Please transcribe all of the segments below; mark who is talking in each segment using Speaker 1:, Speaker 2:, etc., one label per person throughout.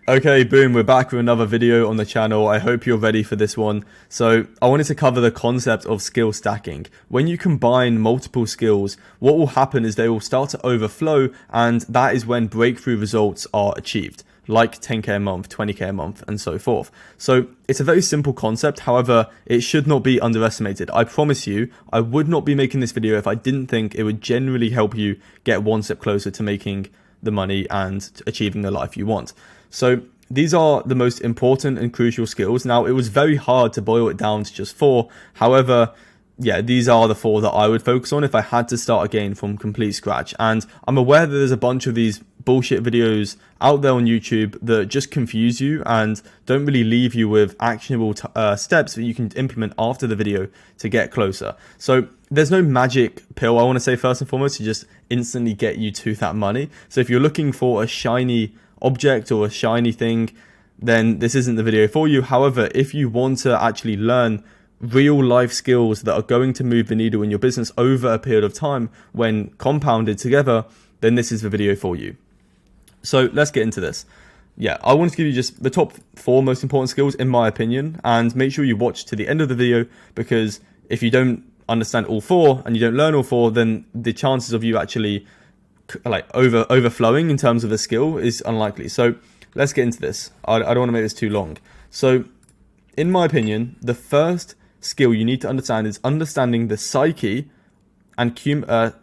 Speaker 1: Okay, boom, we're back with another video on the channel. I hope you're ready for this one. So I wanted to cover the concept of skill stacking. When you combine multiple skills, what will happen is they will start to overflow, and that is when breakthrough results are achieved, like 10k a month, 20k a month, and so forth. So it's a very simple concept. However, it should not be underestimated. I promise you, I would not be making this video if I didn't think it would generally help you get one step closer to making the money and achieving the life you want. So these are the most important and crucial skills. Now, it was very hard to boil it down to just 4. However, yeah, these are the 4 that I would focus on if I had to start again from complete scratch. And I'm aware that there's a bunch of these bullshit videos out there on YouTube that just confuse you and don't really leave you with actionable steps that you can implement after the video to get closer. So there's no magic pill, I want to say, first and foremost, to just instantly get you to that money. So if you're looking for a shiny object or a shiny thing, then this isn't the video for you. However, if you want to actually learn real life skills that are going to move the needle in your business over a period of time when compounded together, then this is the video for you. So let's get into this. Yeah, I want to give you just the top 4 most important skills in my opinion, and make sure you watch to the end of the video, because if you don't understand all 4 and you don't learn all 4, then the chances of you actually overflowing in terms of a skill is unlikely. So let's get into this. I don't want to make this too long. So in my opinion, the first skill you need to understand is understanding the psyche and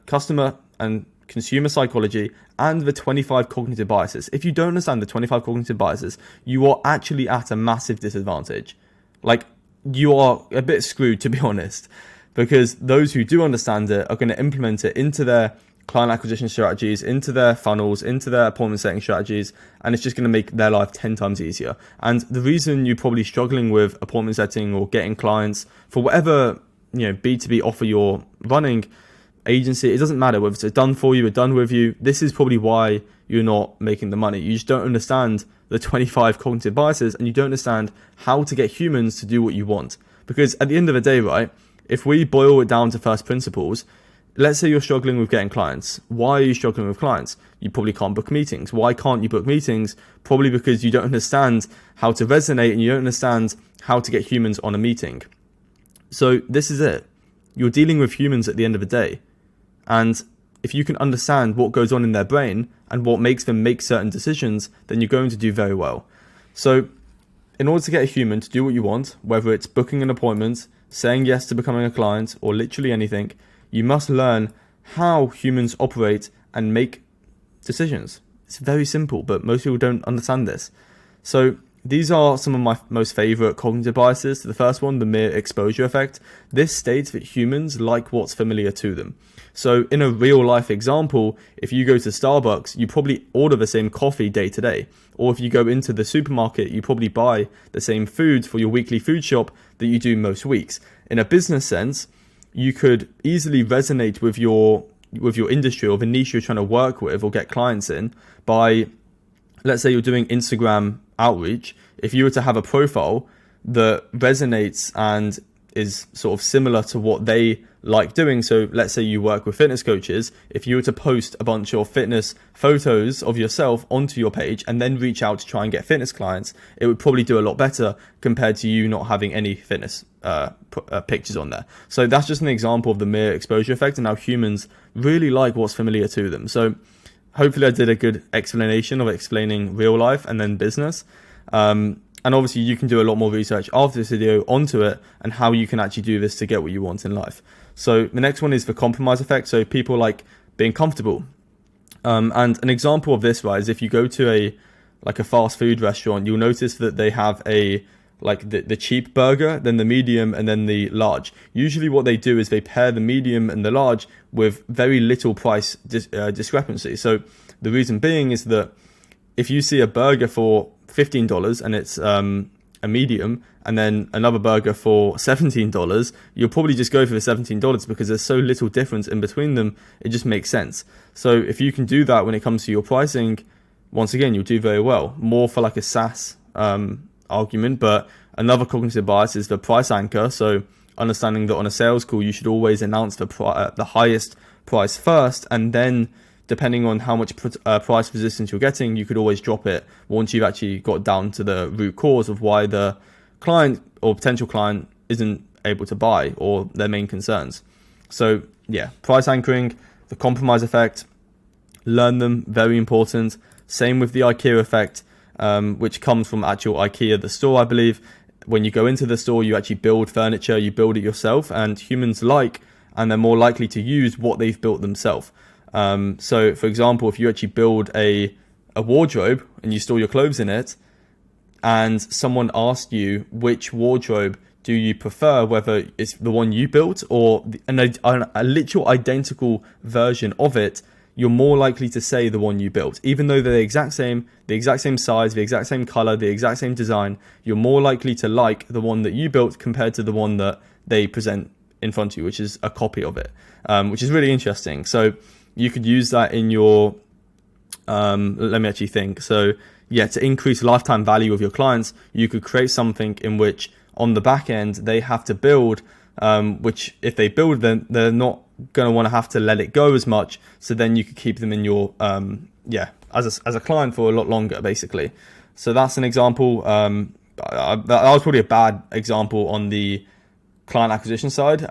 Speaker 1: customer and consumer psychology and the 25 cognitive biases. If you don't understand the 25 cognitive biases, you are actually at a massive disadvantage. Like, you are a bit screwed, to be honest, because those who do understand it are going to implement it into their client acquisition strategies, into their funnels, into their appointment setting strategies, and it's just going to make their life 10 times easier. And the reason you're probably struggling with appointment setting or getting clients for whatever, B2B offer you're running, agency, it doesn't matter whether it's done for you or done with you, this is probably why you're not making the money. You just don't understand the 25 cognitive biases, and you don't understand how to get humans to do what you want. Because at the end of the day, right, if we boil it down to first principles, let's say you're struggling with getting clients. Why are you struggling with clients? You probably can't book meetings. Why can't you book meetings? Probably because you don't understand how to resonate, and you don't understand how to get humans on a meeting. So this is it. You're dealing with humans at the end of the day. And if you can understand what goes on in their brain and what makes them make certain decisions, then you're going to do very well. So in order to get a human to do what you want, whether it's booking an appointment, saying yes to becoming a client, or literally anything, you must learn how humans operate and make decisions. It's very simple, but most people don't understand this. So these are some of my most favorite cognitive biases. The first one, the mere exposure effect. This states that humans like what's familiar to them. So in a real life example, if you go to Starbucks, you probably order the same coffee day to day. Or if you go into the supermarket, you probably buy the same food for your weekly food shop that you do most weeks. In a business sense, you could easily resonate with your industry or the niche you're trying to work with or get clients in by, let's say you're doing Instagram outreach. If you were to have a profile that resonates and is sort of similar to what they like doing, so let's say you work with fitness coaches, if you were to post a bunch of fitness photos of yourself onto your page and then reach out to try and get fitness clients, it would probably do a lot better compared to you not having any fitness pictures on there. So that's just an example of the mere exposure effect and how humans really like what's familiar to them. So hopefully I did a good explanation of explaining real life and then business. And obviously you can do a lot more research after this video onto it and how you can actually do this to get what you want in life. So the next one is the compromise effect. So people like being comfortable. And an example of this, right, is if you go to a fast food restaurant, you'll notice that they have the cheap burger, then the medium, and then the large. Usually what they do is they pair the medium and the large with very little price discrepancy. So the reason being is that if you see a burger for $15 and it's a medium, and then another burger for $17, you'll probably just go for the $17 because there's so little difference in between them. It just makes sense. So if you can do that when it comes to your pricing, once again, you'll do very well. More for like a SaaS argument, but another cognitive bias is the price anchor. So understanding that on a sales call, you should always announce the highest price first, and then depending on how much price resistance you're getting, you could always drop it once you've actually got down to the root cause of why the client or potential client isn't able to buy or their main concerns. So yeah, price anchoring, the compromise effect, learn them, very important. Same with the IKEA effect, which comes from actual IKEA, the store, I believe. When you go into the store, you actually build furniture, you build it yourself, and humans and they're more likely to use what they've built themselves. So for example, if you actually build a wardrobe and you store your clothes in it, and someone asked you which wardrobe do you prefer, whether it's the one you built or a literal identical version of it, you're more likely to say the one you built. Even though they're the exact same size, the exact same color, the exact same design, you're more likely to like the one that you built compared to the one that they present in front of you, which is a copy of it, which is really interesting. So you could use that in your, let me actually think. So yeah, to increase lifetime value of your clients, you could create something in which on the back end, they have to build, which if they build them, they're not going to want to have to let it go as much. So then you could keep them in your, as a client for a lot longer, basically. So that's an example. That was probably a bad example on the client acquisition side.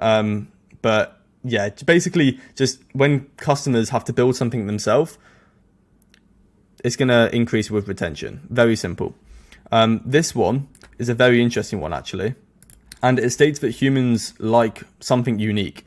Speaker 1: But yeah, basically just when customers have to build something themselves, it's going to increase with retention. Very simple. This one is a very interesting one, actually. And it states that humans like something unique.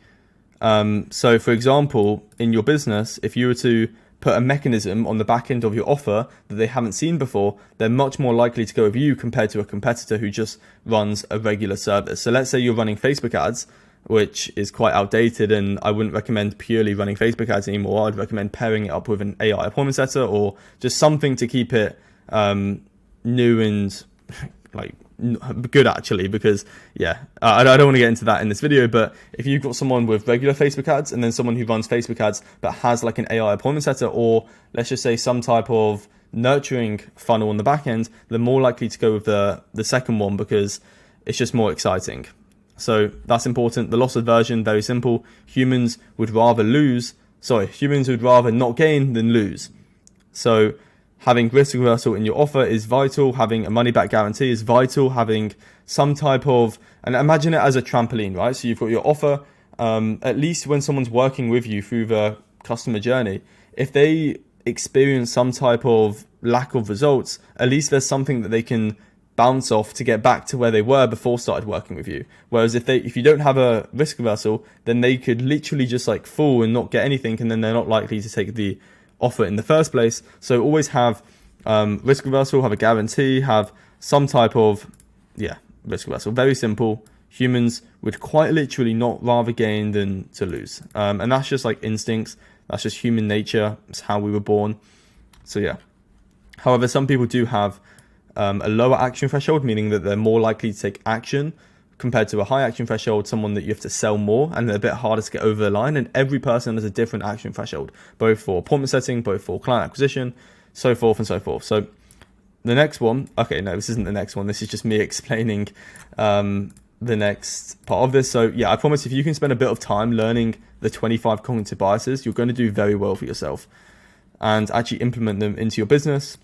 Speaker 1: So for example, in your business, if you were to put a mechanism on the back end of your offer that they haven't seen before, they're much more likely to go with you compared to a competitor who just runs a regular service. So let's say you're running Facebook ads, which is quite outdated, and I wouldn't recommend purely running Facebook ads anymore. I'd recommend pairing it up with an AI appointment setter or just something to keep it new and like good, actually, because yeah, I don't want to get into that in this video, but if you've got someone with regular Facebook ads and then someone who runs Facebook ads but has like an AI appointment setter, or let's just say some type of nurturing funnel on the back end, they're more likely to go with the second one because it's just more exciting. So that's important. The loss aversion, very simple. Humans would rather not gain than lose. So having risk reversal in your offer is vital. Having a money back guarantee is vital. Having some type of, and imagine it as a trampoline, right? So you've got your offer, at least when someone's working with you through the customer journey, if they experience some type of lack of results, at least there's something that they can bounce off to get back to where they were before started working with you. Whereas if you don't have a risk reversal, then they could literally just like fall and not get anything, and then they're not likely to take the offer in the first place. So always have risk reversal, have a guarantee, have some type of risk reversal. Very simple. Humans would quite literally not rather gain than to lose, and that's just like instincts. That's just human nature. It's how we were born. So yeah. However, some people do have a lower action threshold, meaning that they're more likely to take action compared to a high action threshold, someone that you have to sell more and they're a bit harder to get over the line. And every person has a different action threshold, both for appointment setting, both for client acquisition, so forth and so forth. So the next one, okay, no, this isn't the next one. This is just me explaining the next part of this. So yeah, I promise if you can spend a bit of time learning the 25 cognitive biases, you're going to do very well for yourself and actually implement them into your business.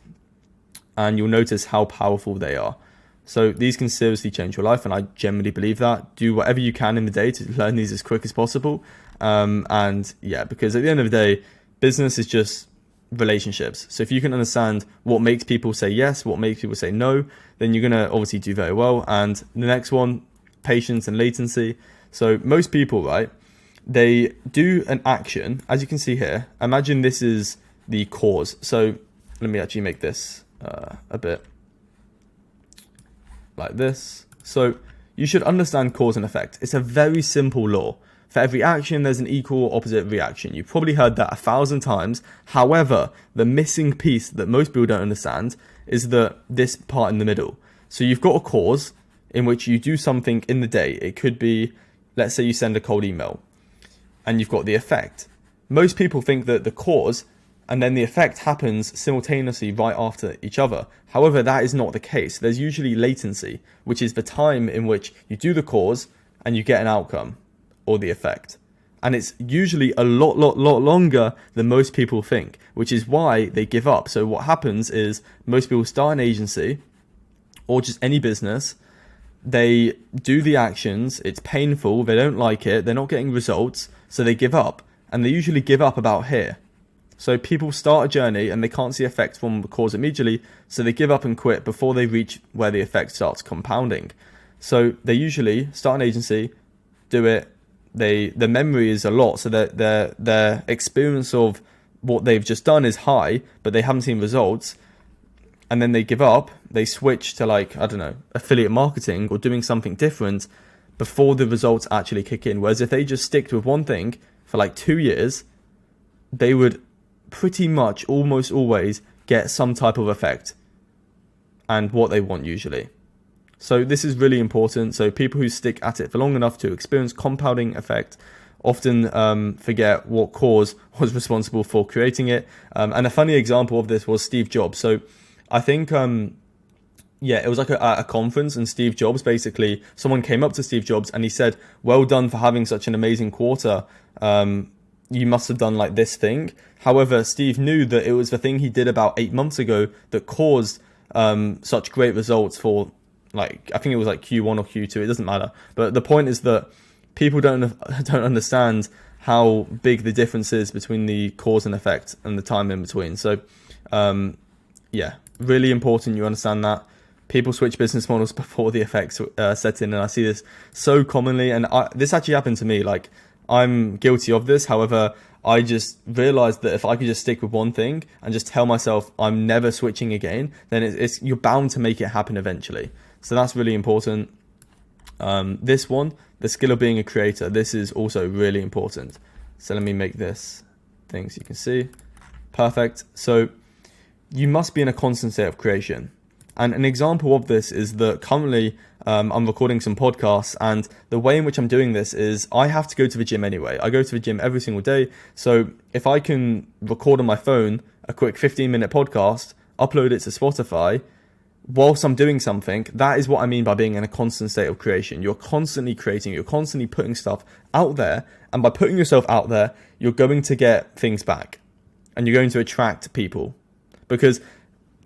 Speaker 1: And you'll notice how powerful they are. So these can seriously change your life, and I genuinely believe that. Do whatever you can in the day to learn these as quick as possible. And yeah, because at the end of the day, business is just relationships. So if you can understand what makes people say yes, what makes people say no, then you're going to obviously do very well. And the next one, patience and latency. So most people, right, they do an action, as you can see here. Imagine this is the cause. So let me actually make this a bit like this. So you should understand cause and effect. It's a very simple law. For every action, there's an equal or opposite reaction. You've probably heard that 1,000 times. However, the missing piece that most people don't understand is this part in the middle. So you've got a cause in which you do something in the day. It could be, let's say you send a cold email, and you've got the effect. Most people think that the cause and then the effect happens simultaneously right after each other. However, that is not the case. There's usually latency, which is the time in which you do the cause and you get an outcome or the effect. And it's usually a lot longer than most people think, which is why they give up. So what happens is most people start an agency or just any business. They do the actions, it's painful, they don't like it, they're not getting results, so they give up. And they usually give up about here. So people start a journey and they can't see effects from the cause immediately, so they give up and quit before they reach where the effect starts compounding. So they usually start an agency, do it, the memory is a lot, so their experience of what they've just done is high, but they haven't seen results. And then they give up, they switch to like, I don't know, affiliate marketing or doing something different before the results actually kick in. Whereas if they just stick with one thing for like 2 years, they would pretty much almost always get some type of effect and what they want usually. So this is really important. So people who stick at it for long enough to experience compounding effect often forget what cause was responsible for creating it. And a funny example of this was Steve Jobs. So I think, it was like a conference, and Steve Jobs, basically, someone came up to Steve Jobs and he said, well done for having such an amazing quarter. You must have done like this thing. However, Steve knew that it was the thing he did about 8 months ago that caused such great results for, like, I think it was like Q1 or Q2, it doesn't matter. But the point is that people don't understand how big the difference is between the cause and effect and the time in between. So, really important you understand that. People switch business models before the effects set in, and I see this so commonly. And this actually happened to me. Like, I'm guilty of this. However, I just realized that if I could just stick with one thing and just tell myself I'm never switching again, then you're bound to make it happen eventually. So that's really important. This one, the skill of being a creator, this is also really important. So let me make this thing so you can see. Perfect. So you must be in a constant state of creation. And an example of this is that currently I'm recording some podcasts, and the way in which I'm doing this is I have to go to the gym anyway. I go to the gym every single day. So if I can record on my phone a quick 15-minute podcast, upload it to Spotify whilst I'm doing something, that is what I mean by being in a constant state of creation. You're constantly creating, you're constantly putting stuff out there. And by putting yourself out there, you're going to get things back and you're going to attract people. Because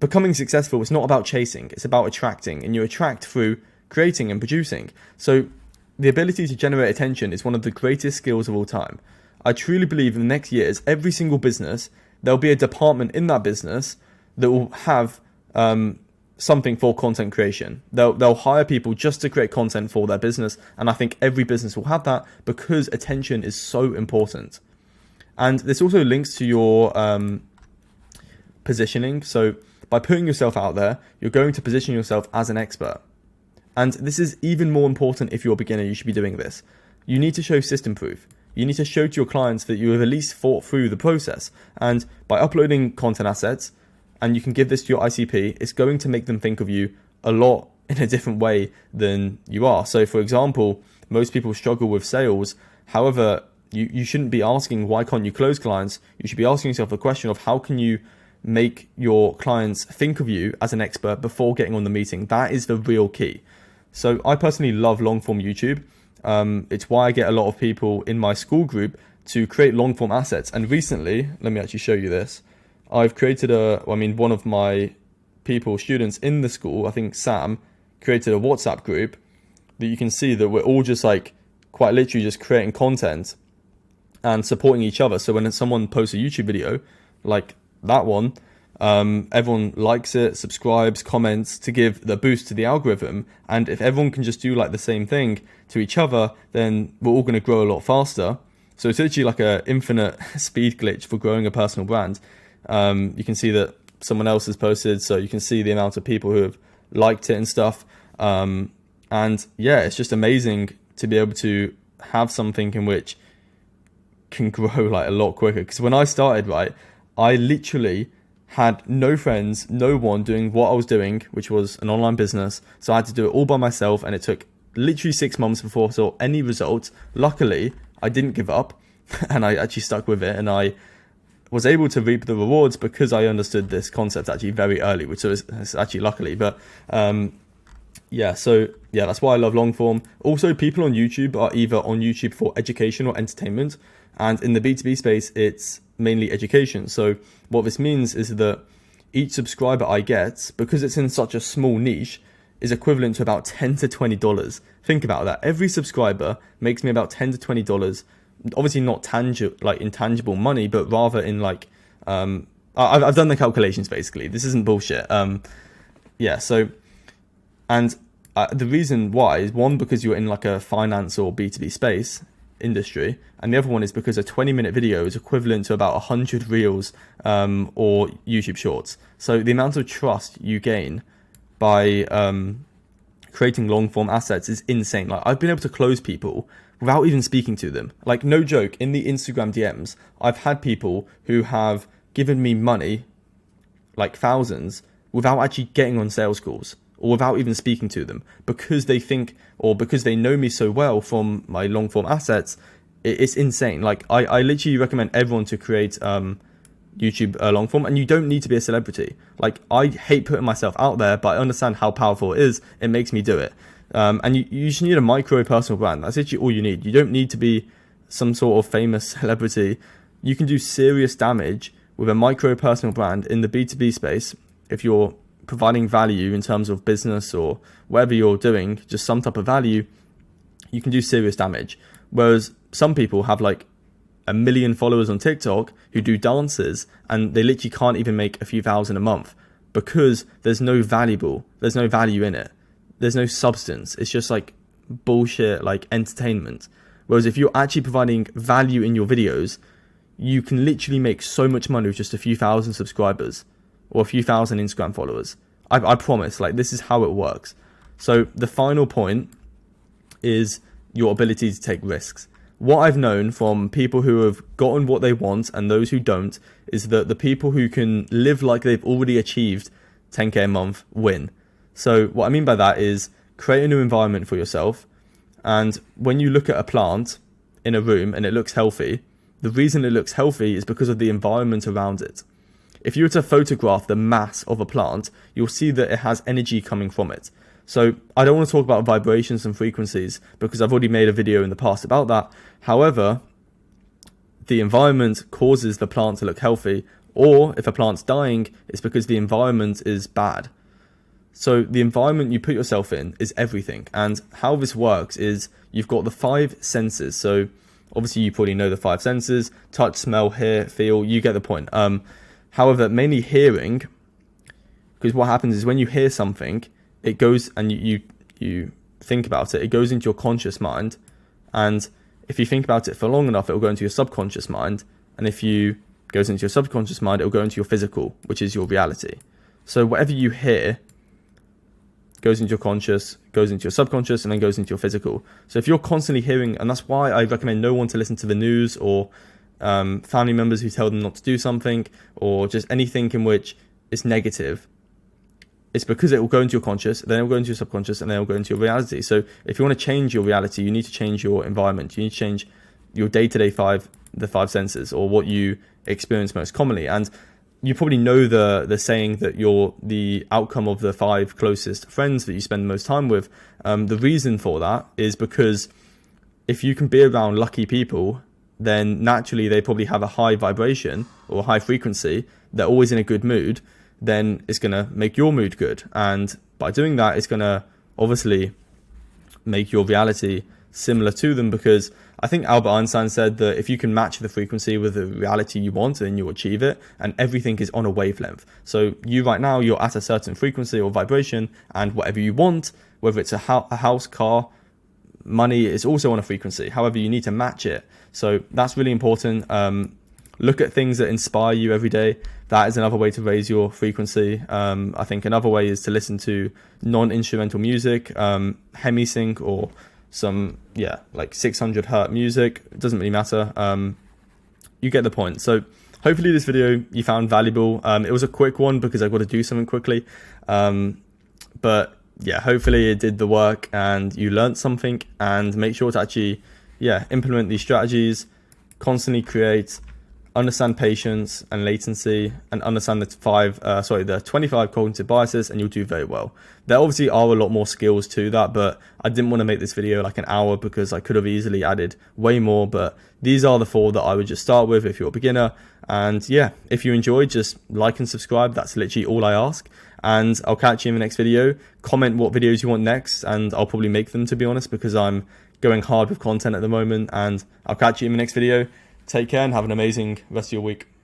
Speaker 1: becoming successful is not about chasing, it's about attracting, and you attract through creating and producing. So the ability to generate attention is one of the greatest skills of all time. I truly believe in the next years, every single business, there'll be a department in that business that will have something for content creation. They'll hire people just to create content for their business, and I think every business will have that because attention is so important. And this also links to your positioning. So by putting yourself out there, you're going to position yourself as an expert. And this is even more important if you're a beginner. You should be doing this. You need to show system proof. You need to show to your clients that you have at least thought through the process. And by uploading content assets, and you can give this to your ICP, it's going to make them think of you a lot in a different way than you are. So for example, most people struggle with sales. However, you shouldn't be asking, why can't you close clients? You should be asking yourself the question of how can you make your clients think of you as an expert before getting on the meeting. That is the real key. So I personally love long form YouTube. It's why I get a lot of people in my school group to create long form assets. And recently, let me actually show you this. I've created one of my students in the school, I think Sam, created a WhatsApp group that you can see that we're all just like quite literally just creating content and supporting each other. So when someone posts a YouTube video like that one, everyone likes it, subscribes, comments to give the boost to the algorithm. And if everyone can just do like the same thing to each other, then we're all going to grow a lot faster. So it's literally like an infinite speed glitch for growing a personal brand. You can see that someone else has posted, so you can see the amount of people who have liked it and stuff. And yeah, it's just amazing to be able to have something in which can grow like a lot quicker. Because when I started, right, I literally had no friends, no one doing what I was doing, which was an online business. So I had to do it all by myself, and it took literally 6 months before I saw any results. Luckily, I didn't give up and I actually stuck with it, and I was able to reap the rewards because I understood this concept actually very early, which was actually luckily. But Yeah, so yeah, that's why I love long form. Also, people on YouTube are either on YouTube for education or entertainment, and in the B2B space, it's mainly education. So what this means is that each subscriber I get, because it's in such a small niche, is equivalent to about $10 to $20. Think about that. Every subscriber makes me about $10 to $20. Obviously, not tangible, like intangible money, but rather in like I've done the calculations basically. This isn't bullshit. Yeah, so. And the reason why is one, because you're in like a finance or B2B space industry, and the other one is because a 20-minute video is equivalent to about 100 reels or YouTube shorts. So the amount of trust you gain by creating long form assets is insane. Like, I've been able to close people without even speaking to them. Like, no joke, in the Instagram DMs, I've had people who have given me money, like thousands, without actually getting on sales calls, or without even speaking to them, because they think, or because they know me so well from my long form assets. It's insane. Like, I literally recommend everyone to create YouTube long form, and you don't need to be a celebrity. Like, I hate putting myself out there, but I understand how powerful it is. It makes me do it. And you just need a micro personal brand. That's literally all you need. You don't need to be some sort of famous celebrity. You can do serious damage with a micro personal brand in the B2B space if you're providing value in terms of business or whatever you're doing, just some type of value. You can do serious damage. Whereas some people have like 1 million followers on TikTok who do dances, and they literally can't even make a few thousand a month because there's no value in it. There's no substance. It's just like bullshit, like entertainment. Whereas if you're actually providing value in your videos, you can literally make so much money with just a few thousand subscribers or a few thousand Instagram followers. I promise, like, this is how it works. So the final point is your ability to take risks. What I've known from people who have gotten what they want and those who don't is that the people who can live like they've already achieved 10K a month win. So what I mean by that is create a new environment for yourself. And when you look at a plant in a room and it looks healthy, the reason it looks healthy is because of the environment around it. If you were to photograph the mass of a plant, you'll see that it has energy coming from it. So I don't want to talk about vibrations and frequencies because I've already made a video in the past about that. However, the environment causes the plant to look healthy, or if a plant's dying, it's because the environment is bad. So the environment you put yourself in is everything. And how this works is you've got the 5 senses. So obviously you probably know the 5 senses: touch, smell, hear, feel. You get the point. However, mainly hearing, because what happens is when you hear something, it goes and you think about it, it goes into your conscious mind. And if you think about it for long enough, it will go into your subconscious mind. And if you goes into your subconscious mind, it will go into your physical, which is your reality. So whatever you hear goes into your conscious, goes into your subconscious, and then goes into your physical. So if you're constantly hearing, and that's why I recommend no one to listen to the news or family members who tell them not to do something, or just anything in which it's negative. It's because it will go into your conscious, then it will go into your subconscious, and then it will go into your reality. So if you want to change your reality, you need to change your environment. You need to change your day-to-day the 5 senses, or what you experience most commonly. And you probably know the saying that you're the outcome of the 5 closest friends that you spend the most time with. The reason for that is because if you can be around lucky people, then naturally they probably have a high vibration or a high frequency. They're always in a good mood. Then it's going to make your mood good. And by doing that, it's going to obviously make your reality similar to them, because I think Albert Einstein said that if you can match the frequency with the reality you want, then you'll achieve it, and everything is on a wavelength. So you right now, you're at a certain frequency or vibration, and whatever you want, whether it's a house, car, money, is also on a frequency. However, you need to match it. So that's really important. Look at things that inspire you every day. That is another way to raise your frequency. I think another way is to listen to non-instrumental music, hemi-sync, or some, like 600 hertz music. It doesn't really matter. You get the point. So hopefully this video you found valuable. It was a quick one because I've got to do something quickly. But yeah, hopefully it did the work and you learned something, and make sure to actually, implement these strategies, constantly create understand patience and latency, and understand the 25 cognitive biases, and you'll do very well. There obviously are a lot more skills to that, but I didn't want to make this video like an hour because I could have easily added way more, but these are the 4 that I would just start with if you're a beginner. And yeah, if you enjoyed, just like and subscribe. That's literally all I ask. And I'll catch you in the next video. Comment what videos you want next, and I'll probably make them, to be honest, because I'm going hard with content at the moment. And I'll catch you in the next video. Take care and have an amazing rest of your week.